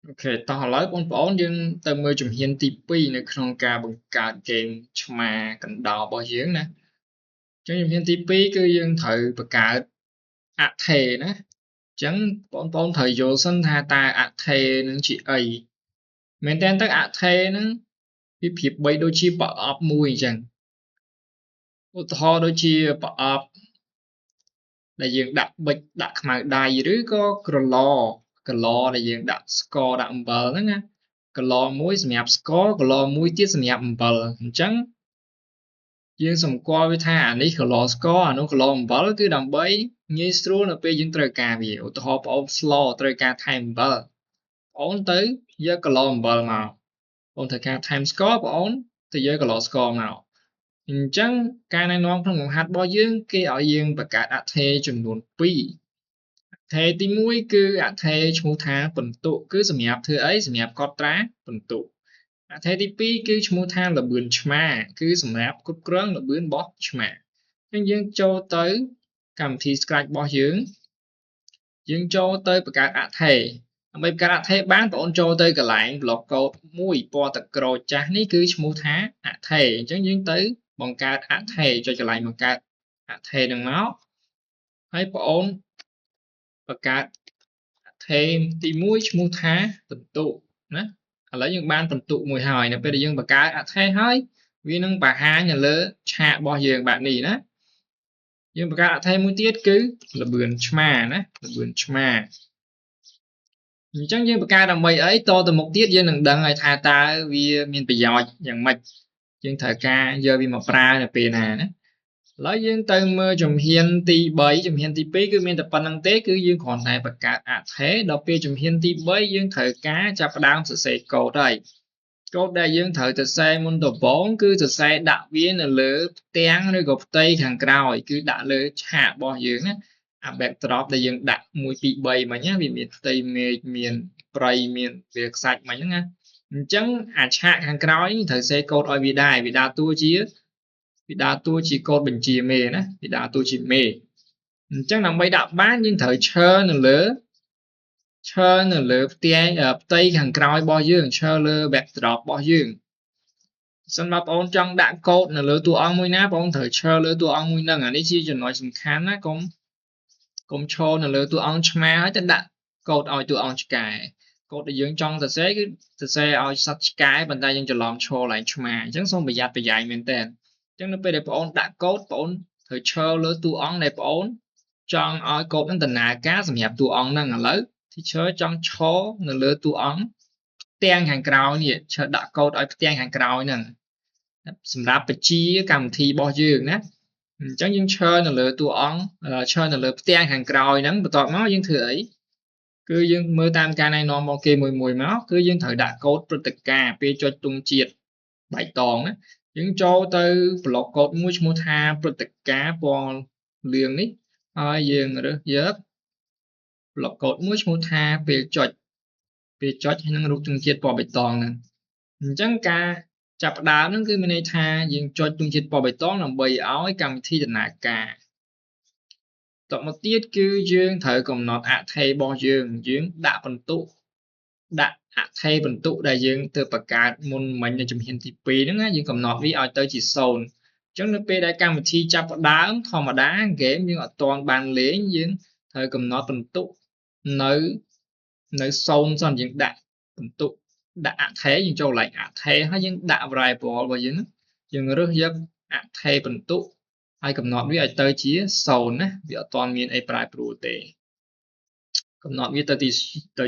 អូខេតោះឥឡូវបងប្អូនយើងទៅមើលជំហានទី2នៅក្នុងការបង្កើតហ្គេមឆ្មាកណ្ដោរបស់យើងណាអញ្ចឹងជំហានទី2គឺយើងត្រូវបង្កើតអថេរណាអញ្ចឹងបងប្អូនត្រូវយល់សិនថាតើអថេរនឹងជាអីមែនតើទៅអថេរនឹងវាប្រៀបបីដូចជាប្រអប់មួយអញ្ចឹងឧទាហរណ៍ដូចជាប្រអប់ដែលយើងដាក់ប៊ិចដាក់ខ្មៅដៃឬក៏ក្រឡដែលយើងដាក់ស្ករដាក់អំបិលហ្នឹងណាក្រឡមួយសម្រាប់ស្ករក្រឡមួយទៀតសម្រាប់អំបិលអញ្ចឹងយើងសម្គាល់វាថាអានេះក្រឡស្ករអានោះក្រឡអំបិលគឺដើម្បីងាយស្រួលនៅពេលយើងត្រូវការវាឧទាហរណ៍បងប្អូនស្លត្រូវការថែមអំបិលបងប្អូនទៅយកក្រឡអំបិលមកបងត្រូវការថែមស្ករបងប្អូនទៅយកក្រឡស្ករមកអញ្ចឹងការណែនាំក្នុងបង្ហាត់របស់យើងគេឲ្យយើងបង្កើតអថេរចំនួន2អថេរទី1គឺអថេរឈ្មោះថាបន្ទុកគឺសម្រាប់ធ្វើអីសម្រាប់កត់ត្រាបន្ទុកអថេរទី2គឺឈ្មោះថាល្បឿនឆ្មាគឺសម្រាប់គ្រប់គ្រងល្បឿនរបស់ឆ្មាអញ្ចឹងយើងចូលទៅកម្មវិធី Scratch របស់យើងចូលទៅបង្កើតអថេរដើម្បីបង្កើតអថេរបានបងប្អូនចូលទៅកន្លែង block code មួយពណ៌ទឹកក្រូចចាស់នេះគឺឈ្មោះថាអថេរអញ្ចឹងយើងទៅបង្កើតអថេរចុចកន្លែងបង្កើតអថេរនឹងមកហើយបងប្អូនបង្កើតអថេរទី1ឈ្មោះថាបន្ទុកណាឥឡូវយើងបានបន្ទុកមួយហើយនៅពេលដែលយើងបង្កើតអថេរហើយវានឹងបង្ហាញនៅលើឆាករបស់យើងបែបនេះណាយើងបង្កើតអថេរមួយទៀតគឺល្បឿនឆ្មាណាល្បឿនឆ្មាអញ្ចឹងយើងបង្កើតដើម្បីអីតទៅមុខទៀតយើងនឹងដឹងហើយថាតើវាមានប្រយោជន៍យ៉ាងម៉េចយើងត្រូវការយកវាមកប្រើនៅពេលណាណាឥឡូវយើងទៅមើលជំហានទី3ជំហានទី2គឺមានតែប៉ុណ្្នឹងទេគឺយើងគ្រាន់តែបង្កើតអថេរដល់ពេលជំហានទី3យើងត្រូវការចាប់ផ្ដើមសរសេរកូដហើយកូដដែលយើងត្រូវសរសេរមុនដំបូងគឺសរសេរដាក់វានៅលើផ្ទាំងឬក៏ផ្ទៃខាងក្រោយគឺដាក់លើឆាករបស់យើងណាអា backdrop ដែលយើងដាក់1 2 3មិញណាវាមានផ្ទៃមេឃមានព្រៃមានវាខ្សាច់មិញហ្នឹងណាអញ្ចឹងអាឆាកខាងក្រោយត្រូវសេកូដឲ្យវាដែរវាដើរតួជាកូដបញ្ជាមេណាវាដើរតួជាមេអញ្ចឹងដើម្បីដាក់បានយើងត្រូវឈរនៅលើផ្ទៃខាងក្រោយរបស់យើងឈរលើ backdrop របស់យើងសម្រាប់បងប្អូនចង់ដាក់កូដនៅលើតួអង្គមួយណាបងប្អូនត្រូវឈរលើតួអង្គមួយហ្នឹងអានេះជាចំណុចសំខាន់ណាកុំឈរនៅលើតួអង្គឆ្មាហើយទៅដាក់កូដឲ្យតួអង្គឆ្កែកូដដែលយើងចង់សរសេរគឺសរសេរឲ្យសត្វឆ្កែប៉ុន្តែយើងច្រឡំឈរឡើងឆ្មាអញ្ចឹងសូមប្រយ័ត្នប្រយែងមែនតើអញ្ចឹងនៅពេលដែលបងប្អូនដាក់កូដបងប្អូនត្រូវឈរលើតួអង្គដែលបងប្អូនចង់ឲ្យកូដហ្នឹងដំណើរការសម្រាប់តួអង្គហ្នឹងឥឡូវ teacher ចង់ឈរនៅលើតួអង្គផ្ទាំងខាងក្រោយនេះឈរដាក់កូដឲ្យផ្ទាំងខាងក្រោយហ្នឹងសម្រាប់បញ្ជាកម្មវិធីរបស់យើងណាអញ្ចឹងយើងឈរនៅលើតួអង្គឈរនៅលើផ្ទាំងខាងក្រោយហ្នឹងបន្ទាប់មកយើងធ្វើអីគឺយើងមើលតាមការណែនាំរបស់គេមួយមកគឺយើងត្រូវដាក់កូដព្រឹត្តិការណ៍ពេលចុចទង់ជាតិបៃតងណាយើងចូលទៅ block code មួយឈ្មោះថាព្រឹត្តិការណ៍ពណ៌លឿងនេះហើយយើងរើសយក block code មួយឈ្មោះថាពេលចុចហើយនឹងរូបទង់ជាតិពណ៌បៃតងហ្នឹងអញ្ចឹងការចាប់ផ្ដើមហ្នឹងគឺមានន័យថាយើងចុចទង់ជាតិពណ៌បៃតងដើម្បីឲ្យកម្មវិធីដំណើរការតមកទៀតគឺយើងត្រូវកំណត់អថេររបស់យើងដាក់បន្ទុកដាក់អថេរបន្ទុកដែលយើងទើបបង្កើតមុនមិញនៅជំហានទី2ហ្នឹងណាយើងកំណត់វាឲ្យទៅជា0អញ្ចឹងនៅពេលដែលកម្មវិធីចាប់ផ្ដើមធម្មតាហ្គេមយើងអត់ទាន់បានលេងយើងត្រូវកំណត់បន្ទុកនៅ0សិនយើងដាក់បន្ទុកដាក់អថេរយើងចូលកន្លែងអថេរហើយយើងដាក់ variable របស់យើងយើងរើសយកអថេរបន្ទុកហើយកំណត់វាឲ្យទៅជា0ណាវាអត់ទាន់មានអីប្រែប្រួលទេកំណត់វាទៅ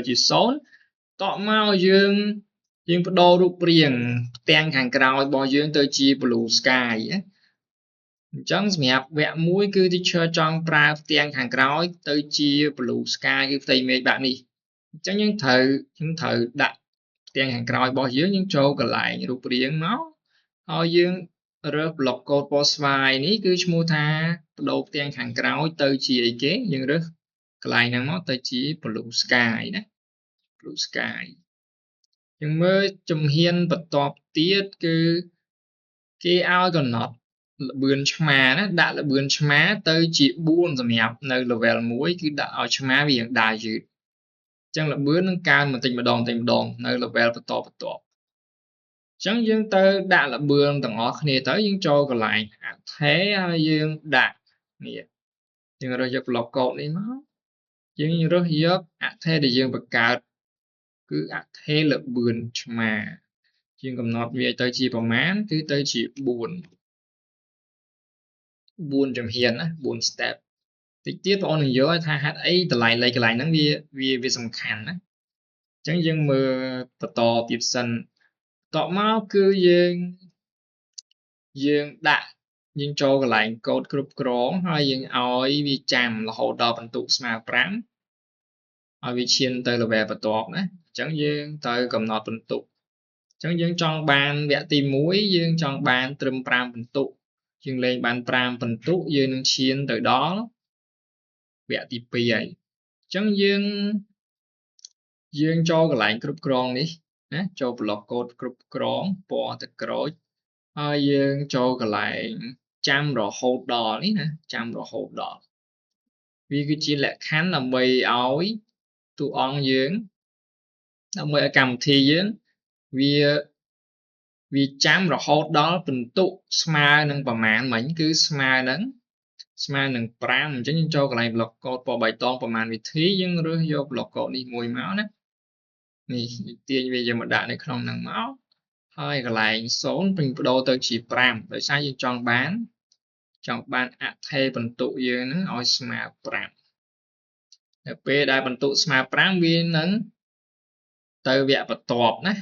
ជា0តមកយើងបដូររូបរាងផ្ទាំងខាងក្រោយរបស់យើងទៅជា blue sky ណាអញ្ចឹងសម្រាប់វគ្គ1គឺ teacher ចង់ប្រើផ្ទាំងខាងក្រោយទៅជា blue sky គឺផ្ទៃមេឃបែបនេះអញ្ចឹងយើងត្រូវដាក់ផ្ទាំងខាងក្រោយរបស់យើងចូលកន្លែងរូបរាងមកហើយយើងរើស block code ពណ៌ស្វាយនេះគឺឈ្មោះថាបដូរផ្ទាំងខាងក្រោយទៅជាអីគេយើងរើសកន្លែងហ្នឹងមកទៅជា blue sky ណា blue sky យើងមើលជំហានបន្ទាប់ទៀតគឺគេឲ្យកំណត់ល្បឿនឆ្មាណាដាក់ល្បឿនឆ្មាទៅជា4សម្រាប់នៅ level 1គឺដាក់ឲ្យឆ្មាវាដើរយឺត chẳng là bữa nâng cao mà tình mà đòn nơi level bắt tọp chẳng dương tơ đã là bữa tầng ngõ này tới dương cho còn lại thế dương đã nè nhưng rồi giật lọc cột đi nó dương rất giật thế thì dương bật cả cứ thế là bươn mà dương cầm nọt về tới chỉ bảo mán cứ tới chỉ buồn buồn trong hiền á buồn step tích tiết on mình nhớ tha hát ấy từ lại cái lại nó vì sầm khăn á chẳng dương mơ to tiếp sân tọ máu cứ dương đã dương cho cái lại code group grong hay dương oi vì chạm là hỗ trợ bằng tụ smart brand ở vì chiên tới là về và tọt đấy chẳng dương tới cầm nọt bằng tụ chẳng dương trong bàn vẽ tìm muối dương trong bàn trùm pram bằng tụ dương lên bàn pram bằng tụ dương chiên từ đó vẽ tìm pi ấy chẳng dương cho cái lại group grong đi cho block code group grong bỏ từ code dương cho cái lại chăm rồi hold đỏ đi nè chăm rồi hold đỏ vì cái chi lệ khán là mây ối tụ on dưỡng là mây cầm thi dưỡng vì chăm rồi hold đó tình tụ smile nâng bà mạng mình cứ smile nâng pram chứ cho cái lại block code bỏ bài toán bà mạng vì thí dưỡng rồi vô block code đi mùi máu nè nè tiền bây giờ mà đã này không nâng máu hơi cái lại số mình đô tới chỉ pram để sao như chọn bán thay bằng tụ dưới nó oi smart pram về đại bằng tụ smart pram vì nâng từ vẽ bật tọp nè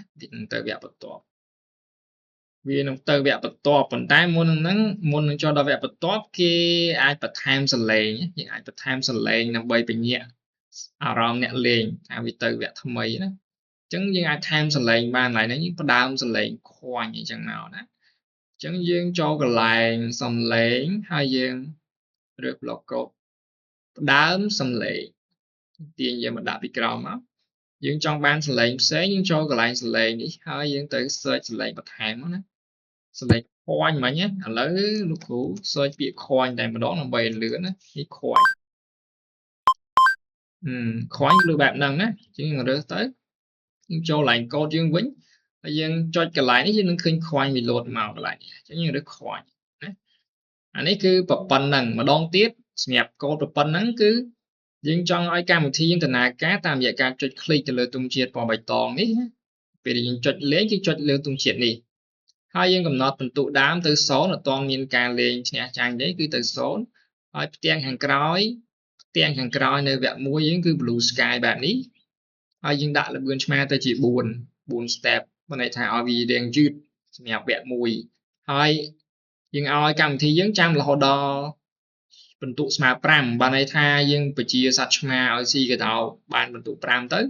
từ vẽ bật tọp vì nó từ vẽ bật tọp còn tay muốn cho đó vẽ bật tọp khi ai bật time sờ lệ nhé ai bật time sờ lệ nằm bay bình nhẹ rong nhẹ liền vì từ vẽ thầm mấy đó chứng như ai time sờ lệ ban lại nó những cái đam sờ lệ khoan như chẳng nào đó chứng dương cho cái làng sầm lệ hai dương được lọc cột đám sầm lệ tiền giờ mà đã bị cào máu dương trong ban sờ lệ xé nhưng cho cái làng sờ lệ đi hai dương tới search sờ lệ bật hàng đó sờ lệ khoan mà nhé lấy lúc cũ search bị khoan này mà đó là bày lửa đó cái khoan khoan như bạn năng á chứ mà rớt tới nhưng cho lại câu dương vĩnh dương cho cái lại nó nhưng khinh khoan bị lột màu lại chứ như được khoan anh ấy cứ bập bần nằng mà đón tiết nhập câu bập bần nắng cứ nhưng trong ai cam một thi nhưng thần nào cá tam giải ca cho click từ lời tung triệt vào bài toàn ấy vì nhưng cho lấy cái cho lời tung triệt đi hai dân cầm nọt phần tụ đám từ số là toàn miền ca lên nhà trang đấy cứ từ số hai tiền hàng cõi nơi vẽ mua những cứ blue sky bạn ấy hai dân đã là vườn ma tới chỉ buồn step bên này thảo vì đèn dư nhập vẽ mùi hai nhưng ai cầm thì dân trăm là họ đo phần tụ smart pram ban này tha dân phải chia sạch mà ở si cái đầu ban phần tụ pram tới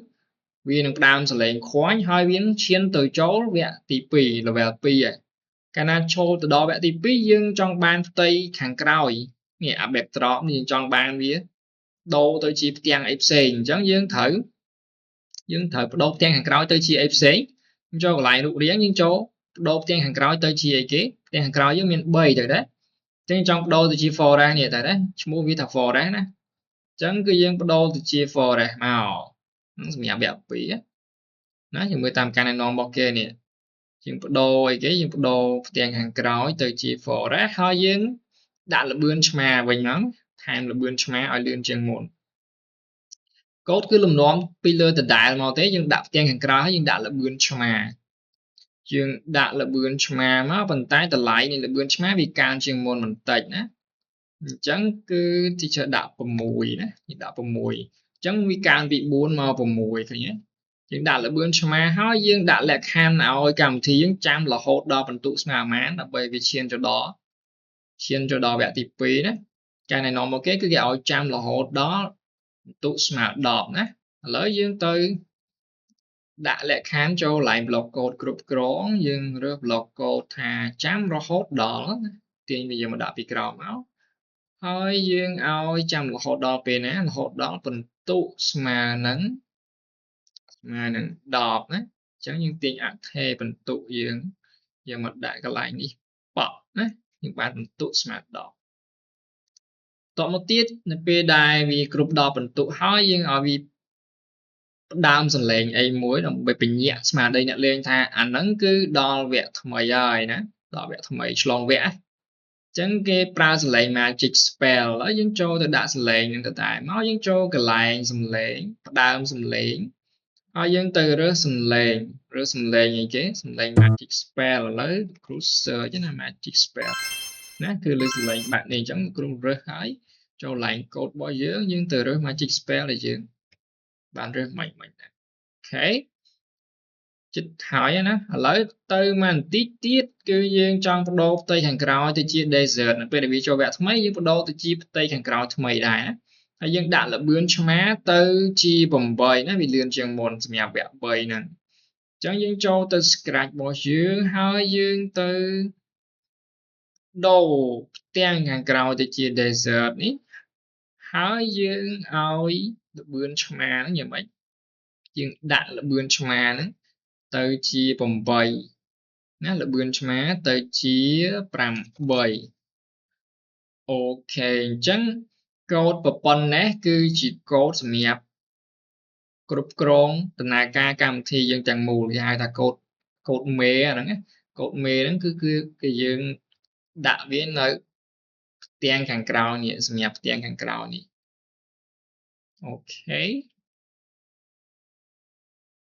vì nó đam sẽ lên khói hai biến chiến từ chỗ vẽ tí pì là vẽ pi à cái nào cho từ đó vẽ tí pì dân trong ban tây hàng cõi nghĩa bẹp trọ nhưng trong ban vía đâu tôi chỉ tiền fc chẳng dân thử đâu tiền hàng cõi tôi chỉ fc cho lại nụ riêng nhưng chỗ đâu tiền hàng cõi tôi chỉ ấy kế tiền hàng cõi với miền bầy rồi đấy trên trong đâu tôi chỉ for ra nè tại đấy mua vi thật for đấy nè chẳng cứ dân đâu tôi chỉ for ra màu nó bẹp bỉ á nó thì 18 cái này non bọc kê nè nhưng đồ ấy cái nhưng đồ tiền hàng cõi từ chỉ for ra hơi dân đã là bươn mà mình nắng tham là bươn mà ở liên trường một cốt cứ lùm nóm pillar từ đại màu thế nhưng đặt tiền hàng cõi nhưng đã là bươn mà dương đã là bươn mà vận tải từ lại này là bươn mà vì can trường môn mình tạch á chẳng cứ thì chờ đạo bầm mùi đó đạo bầm mùi chẳng vì can bị buôn màu bầm mùi thôi nhé nhưng đã là bươn mà hỏi dương đã là khan nào cầm thì những trăm là hốt đo bằng tụ mà mán là bởi vì chiên cho đó vẽ tịp phí đó cái này nó một cái cứ gọi trăm là hốt đó tụ mà đọt đó lấy dương tới đã lệ khán cho lại block code group grong nhưng rồi block code thà chám rồi hốt đó tiền bây giờ mà đã bị cào máu thôi dương ao chăm là hốt đó bên á là hốt đó phần tụ mà nắng đọt á chẳng những tiền ác thề phần tụ dương giờ mà đại cái lại đi bỏ á những bạn phần tụ mà đọt tọ một tiết là p đài vì group đọt phần tụ hỏi dương ở vì ដើមសំឡេងអីមួយដើម្បីពញាក់ស្មារតីអ្នកលេងថាអាហ្នឹងគឺដល់វគ្គថ្មីហើយណាដល់វគ្គថ្មីឆ្លងវគ្គចឹងគេប្រើសំឡេង magic spell ហើយយើងចូលទៅដាក់សំឡេងហ្នឹងទៅដែរមកយើងចូលកន្លែងសំឡេងផ្ដើមសំឡេងហើយយើងទៅរើសសំឡេងអីគេសំឡេង magic spell ឥឡូវគ្រូ search ណា magic spell ណាគឺលើសំឡេងបែបនេះអញ្ចឹងគ្រូរើសហើយចូល line code របស់យើងទៅរើស magic spell ដែលយើងបានរើសមិញណាអូខេចិត្តហើយណាឥឡូវទៅមកបន្តិចទៀតគឺយើងចង់បដូរផ្ទៃខាងក្រោយទៅជា desert ពេលដែលវាចូលវគ្គថ្មីយើងបដូរទៅជាផ្ទៃខាងក្រោយថ្មីដែរណាហើយយើងដាក់ល្បឿនឆ្មាទៅជា8ណាវាលឿនជាងមុនសម្រាប់វគ្គ3ហ្នឹងអញ្ចឹងយើងចូលទៅ scratch របស់យើងហើយយើងទៅដូរផ្ទាំងខាងក្រោយទៅជា desert នេះហើយយើងឲ្យល្បឿនឆ្មាហ្នឹងយ៉ាងម៉េចយើងដាក់ល្បឿនឆ្មាហ្នឹងទៅជា8ណាល្បឿនឆ្មាទៅជា8អូខេអញ្ចឹងកូដប៉ុណ្ណេះគឺជាកូដសម្រាប់គ្រប់គ្រងដំណើរការកម្មវិធីយើងទាំងមូលគេហៅថាកូដមេអាហ្នឹងណាកូដមេហ្នឹងគឺយើងដាក់វានៅផ្ទាំងខាងក្រោយនេះសម្រាប់ផ្ទាំងខាងក្រោយនេះអូខេ